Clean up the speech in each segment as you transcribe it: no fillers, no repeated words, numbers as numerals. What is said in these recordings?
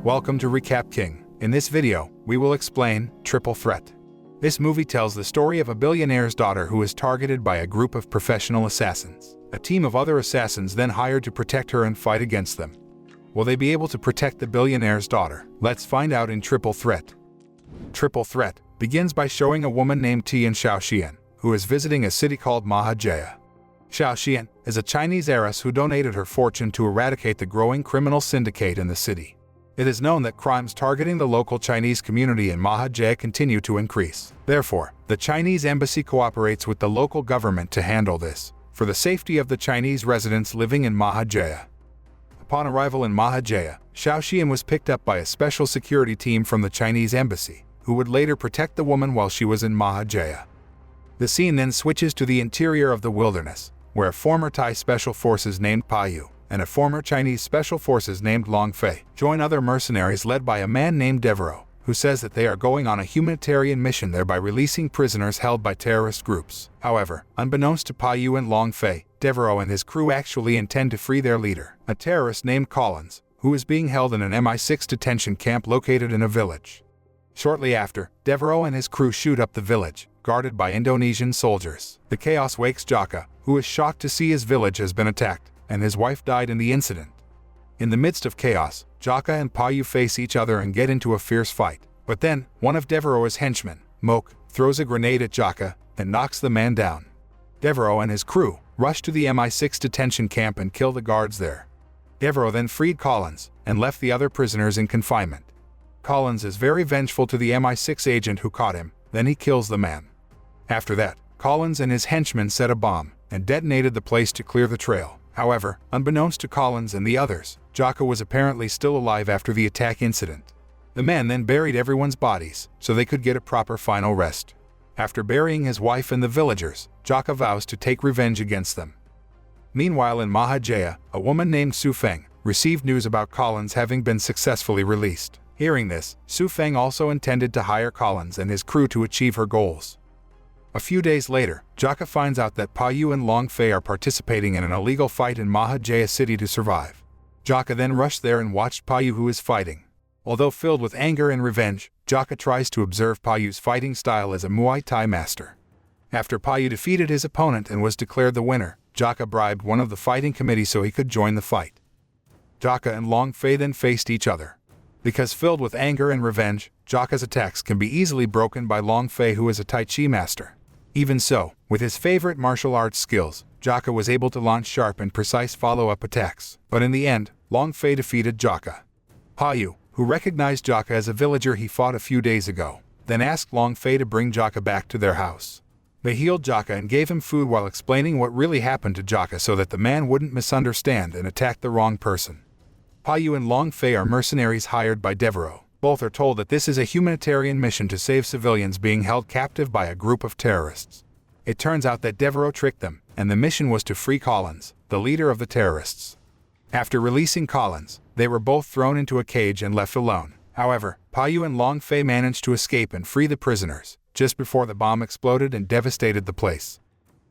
Welcome to Recap King. In this video, we will explain Triple Threat. This movie tells the story of a billionaire's daughter who is targeted by a group of professional assassins. A team of other assassins then hired to protect her and fight against them. Will they be able to protect the billionaire's daughter? Let's find out in Triple Threat. Triple Threat begins by showing a woman named Tian Xiaoxian, who is visiting a city called Mahajaya. Xiaoxian is a Chinese heiress who donated her fortune to eradicate the growing criminal syndicate in the city. It is known that crimes targeting the local Chinese community in Mahajaya continue to increase. Therefore, the Chinese embassy cooperates with the local government to handle this, for the safety of the Chinese residents living in Mahajaya. Upon arrival in Mahajaya, Xiaoxian was picked up by a special security team from the Chinese embassy, who would later protect the woman while she was in Mahajaya. The scene then switches to the interior of the wilderness, where a former Thai special forces named Payu and a former Chinese special forces named Long Fei join other mercenaries led by a man named Devereaux, who says that they are going on a humanitarian mission, thereby releasing prisoners held by terrorist groups. However, unbeknownst to Payu and Long Fei, Devereaux and his crew actually intend to free their leader, a terrorist named Collins, who is being held in an MI6 detention camp located in a village. Shortly after, Devereaux and his crew shoot up the village, guarded by Indonesian soldiers. The chaos wakes Jaka, who is shocked to see his village has been attacked, and his wife died in the incident. In the midst of chaos, Jaka and Payu face each other and get into a fierce fight. But then, one of Devereaux's henchmen, Moke, throws a grenade at Jaka and knocks the man down. Devereaux and his crew rush to the MI6 detention camp and kill the guards there. Devereaux then freed Collins and left the other prisoners in confinement. Collins is very vengeful to the MI6 agent who caught him, then he kills the man. After that, Collins and his henchmen set a bomb and detonated the place to clear the trail. However, unbeknownst to Collins and the others, Jaka was apparently still alive after the attack incident. The man then buried everyone's bodies so they could get a proper final rest. After burying his wife and the villagers, Jaka vows to take revenge against them. Meanwhile in Mahajaya, a woman named Su Feng received news about Collins having been successfully released. Hearing this, Su Feng also intended to hire Collins and his crew to achieve her goals. A few days later, Jaka finds out that Payu and Long Fei are participating in an illegal fight in Mahajaya city to survive. Jaka then rushed there and watched Payu, who is fighting. Although filled with anger and revenge, Jaka tries to observe Payu's fighting style as a Muay Thai master. After Payu defeated his opponent and was declared the winner, Jaka bribed one of the fighting committee so he could join the fight. Jaka and Long Fei then faced each other. Because filled with anger and revenge, Jaka's attacks can be easily broken by Long Fei, who is a Tai Chi master. Even so, with his favorite martial arts skills, Jaka was able to launch sharp and precise follow-up attacks. But in the end, Long Fei defeated Jaka. Payu, who recognized Jaka as a villager he fought a few days ago, then asked Long Fei to bring Jaka back to their house. They healed Jaka and gave him food while explaining what really happened to Jaka so that the man wouldn't misunderstand and attack the wrong person. Payu and Long Fei are mercenaries hired by Devereaux. Both are told that this is a humanitarian mission to save civilians being held captive by a group of terrorists. It turns out that Devereaux tricked them, and the mission was to free Collins, the leader of the terrorists. After releasing Collins, they were both thrown into a cage and left alone. However, Payu and Long Fei managed to escape and free the prisoners, just before the bomb exploded and devastated the place.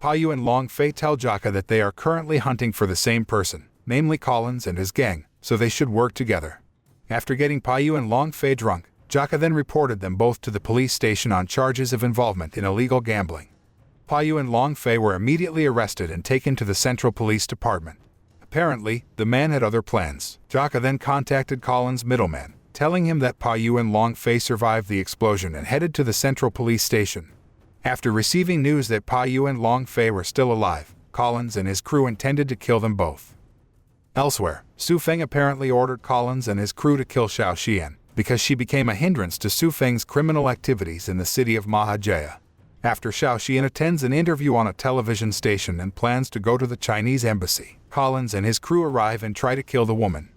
Payu and Long Fei tell Jaka that they are currently hunting for the same person, namely Collins and his gang, so they should work together. After getting Payu and Long Fei drunk, Jaka then reported them both to the police station on charges of involvement in illegal gambling. Payu and Long Fei were immediately arrested and taken to the Central Police Department. Apparently, the man had other plans. Jaka then contacted Collins' middleman, telling him that Payu and Long Fei survived the explosion and headed to the Central Police Station. After receiving news that Payu and Long Fei were still alive, Collins and his crew intended to kill them both. Elsewhere, Su Feng apparently ordered Collins and his crew to kill Xiaoxian, because she became a hindrance to Su Feng's criminal activities in the city of Mahajaya. After Xiaoxian attends an interview on a television station and plans to go to the Chinese embassy, Collins and his crew arrive and try to kill the woman.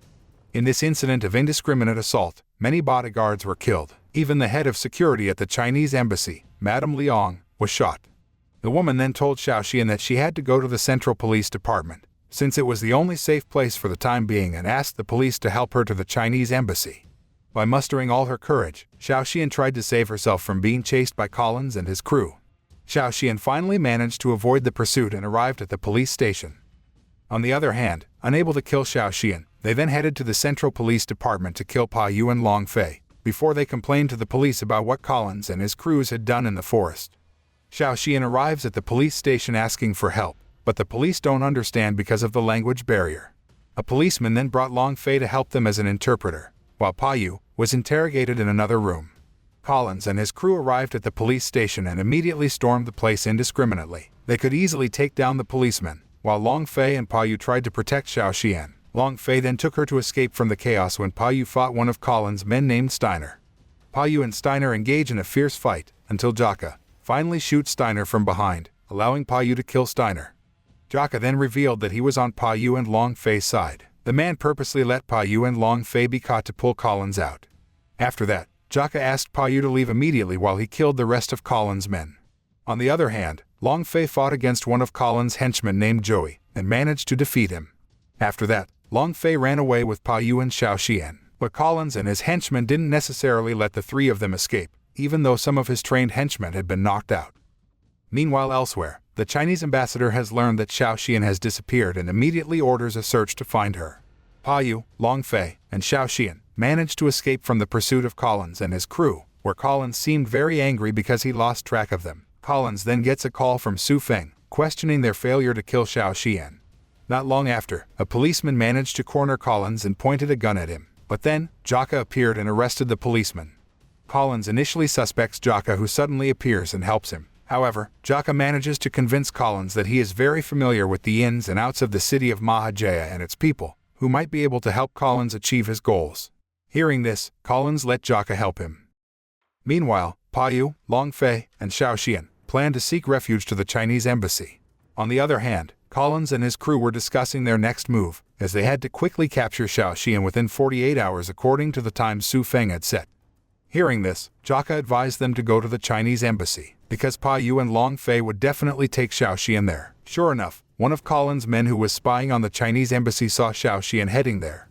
In this incident of indiscriminate assault, many bodyguards were killed. Even the head of security at the Chinese embassy, Madame Liang, was shot. The woman then told Xiaoxian that she had to go to the Central Police Department, since it was the only safe place for the time being, and asked the police to help her to the Chinese embassy. By mustering all her courage, Xiaoxian tried to save herself from being chased by Collins and his crew. Xiaoxian finally managed to avoid the pursuit and arrived at the police station. On the other hand, unable to kill Xiaoxian, They then headed to the Central Police Department to kill Pa Yu and Long Fei, before they complained to the police about what Collins and his crews had done in the forest. Xiao Xian arrives at the police station asking for help, but the police don't understand because of the language barrier. A policeman then brought Long Fei to help them as an interpreter, while Pa Yu was interrogated in another room. Collins and his crew arrived at the police station and immediately stormed the place indiscriminately. They could easily take down the policemen, while Long Fei and Pa Yu tried to protect Xiao Xian. Long Fei then took her to escape from the chaos when Pa Yu fought one of Collins' men named Steiner. Pa Yu and Steiner engage in a fierce fight, until Jaka finally shoots Steiner from behind, allowing Pa Yu to kill Steiner. Jaka then revealed that he was on Pa Yu and Long Fei's side. The man purposely let Pa Yu and Long Fei be caught to pull Collins out. After that, Jaka asked Pa Yu to leave immediately while he killed the rest of Collins' men. On the other hand, Long Fei fought against one of Collins' henchmen named Joey, and managed to defeat him. After that, Long Fei ran away with Pa Yu and Xiao Xian, but Collins and his henchmen didn't necessarily let the three of them escape, even though some of his trained henchmen had been knocked out. Meanwhile elsewhere, the Chinese ambassador has learned that Xiao Xian has disappeared and immediately orders a search to find her. Pa Yu, Long Fei, and Xiao Xian managed to escape from the pursuit of Collins and his crew, where Collins seemed very angry because he lost track of them. Collins then gets a call from Su Feng, questioning their failure to kill Xiao Xian. Not long after, a policeman managed to corner Collins and pointed a gun at him, but then, Jaka appeared and arrested the policeman. Collins initially suspects Jaka, who suddenly appears and helps him. However, Jaka manages to convince Collins that he is very familiar with the ins and outs of the city of Mahajaya and its people, who might be able to help Collins achieve his goals. Hearing this, Collins let Jaka help him. Meanwhile, Pa Yu, Long Fei, and Xiao Xian plan to seek refuge to the Chinese embassy. On the other hand, Collins and his crew were discussing their next move, as they had to quickly capture Xiao Xian within 48 hours according to the time Su Feng had set. Hearing this, Jaka advised them to go to the Chinese embassy, because Pa Yu and Long Fei would definitely take Xiao Xian there. Sure enough, one of Collins' men who was spying on the Chinese embassy saw Xiao Xian heading there.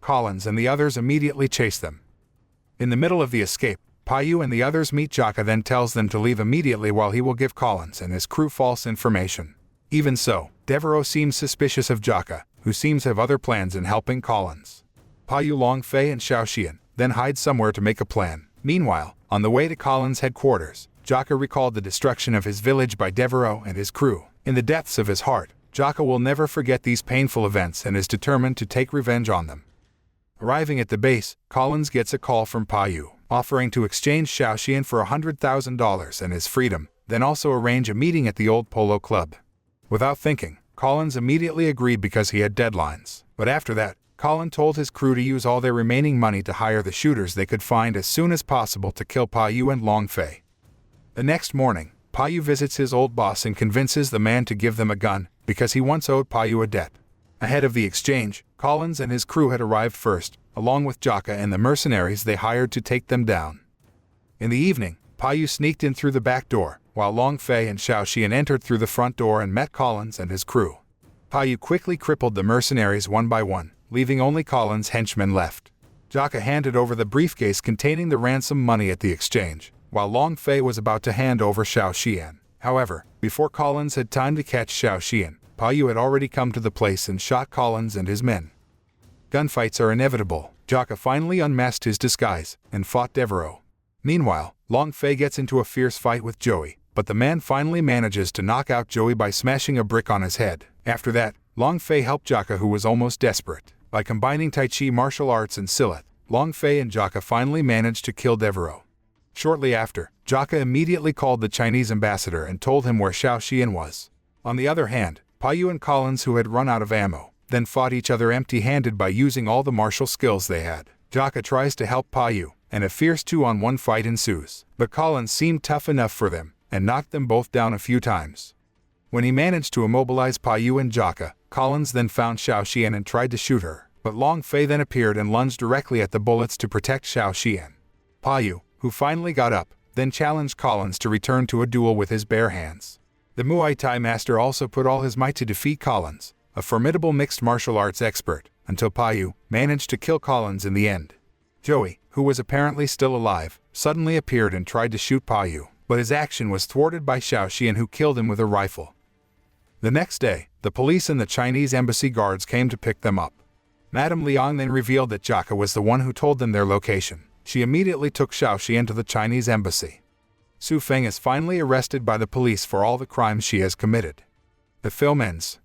Collins and the others immediately chased them. In the middle of the escape, Pa Yu and the others meet Jaka, then tells them to leave immediately while he will give Collins and his crew false information. Even so, Devereaux seems suspicious of Jaka, who seems to have other plans in helping Collins. Pa Yu, Long Fei, and Xiao Xian then hide somewhere to make a plan. Meanwhile, on the way to Collins' headquarters, Jaka recalled the destruction of his village by Devereaux and his crew. In the depths of his heart, Jaka will never forget these painful events and is determined to take revenge on them. Arriving at the base, Collins gets a call from Pa Yu, offering to exchange Xiao Xian for $100,000 and his freedom, then also arrange a meeting at the old polo club. Without thinking, Collins immediately agreed because he had deadlines. But after that, Collins told his crew to use all their remaining money to hire the shooters they could find as soon as possible to kill Pa Yu and Long Fei. The next morning, Pa Yu visits his old boss and convinces the man to give them a gun, because he once owed Pa Yu a debt. Ahead of the exchange, Collins and his crew had arrived first, along with Jaka and the mercenaries they hired to take them down. In the evening, Pa Yu sneaked in through the back door, while Long Fei and Xiao Xian entered through the front door and met Collins and his crew. Pa Yu quickly crippled the mercenaries one by one, leaving only Collins' henchmen left. Jaka handed over the briefcase containing the ransom money at the exchange, while Long Fei was about to hand over Xiao Xian. However, before Collins had time to catch Xiao Xian, Pa Yu had already come to the place and shot Collins and his men. Gunfights are inevitable. Jaka finally unmasked his disguise and fought Devereaux. Meanwhile, Long Fei gets into a fierce fight with Joey, but the man finally manages to knock out Joey by smashing a brick on his head. After that, Long Fei helped Jaka, who was almost desperate. By combining Tai Chi martial arts and silat, Long Fei and Jaka finally managed to kill Devereaux. Shortly after, Jaka immediately called the Chinese ambassador and told him where Xiao Xian was. On the other hand, Pa Yu and Collins, who had run out of ammo, then fought each other empty-handed by using all the martial skills they had. Jaka tries to help Pa Yu, and a fierce 2-on-1 fight ensues. But Collins seemed tough enough for them, and knocked them both down a few times. When he managed to immobilize Pa Yu and Jaka, Collins then found Xiao Xian and tried to shoot her, but Long Fei then appeared and lunged directly at the bullets to protect Xiao Xian. Pa Yu, who finally got up, then challenged Collins to return to a duel with his bare hands. The Muay Thai master also put all his might to defeat Collins, a formidable mixed martial arts expert, until Pa Yu managed to kill Collins in the end. Joey, who was apparently still alive, suddenly appeared and tried to shoot Pa Yu, but his action was thwarted by Xiao Xian, who killed him with a rifle. The next day, the police and the Chinese embassy guards came to pick them up. Madame Liang then revealed that Jaka was the one who told them their location. She immediately took Xiaoxian to the Chinese embassy. Su Feng is finally arrested by the police for all the crimes she has committed. The film ends.